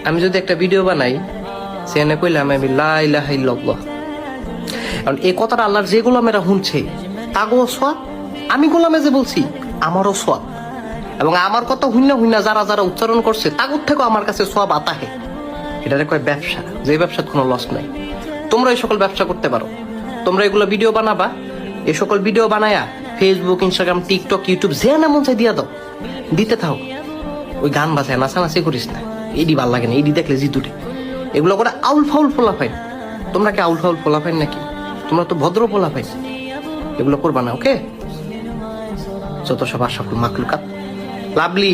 আমি যদি একটা ভিডিও বানাই সেখানে কইলাম আমি লা ইলাহা ইল্লাল্লাহ, কারণ এই কথাটা আল্লাহর যে গোলামেরা শুনছে তাগো সোয়াব, আমি গোলামে যে বলছি আমারও সোয়াব, এবং আমার কথা হুইনা হুইনা যারা যারা উচ্চারণ করছে তাগুর থেকেও আমার কাছে সোয়াব আতাহে। এটারে কয় ব্যবসা, যে ব্যবসার কোনো লস নাই। তোমরা এই সকল ব্যবসা করতে পারো, তোমরা এগুলো ভিডিও বানাবা, এই সকল ভিডিও বানায়া ফেসবুক, ইনস্টাগ্রাম, টিকটক, ইউটিউব যে না মন চাই দিয়া দাও, দিতে থাও। ওই গান বাজায় নাচানাচি করিস না, এডি ভাল লাগে না, এডি দেখলে জিতুটে। এগুলো করে আউল ফাউল ফোলা ফাইন। তোমরা কি আউল ফাউল ফোলা ফাইন নাকি? তোমরা তো ভদ্র ফোলা ফাইন। এগুলো করবা না, ওকে? যত সব আশাফুল মাকলুকাত। লাভলি।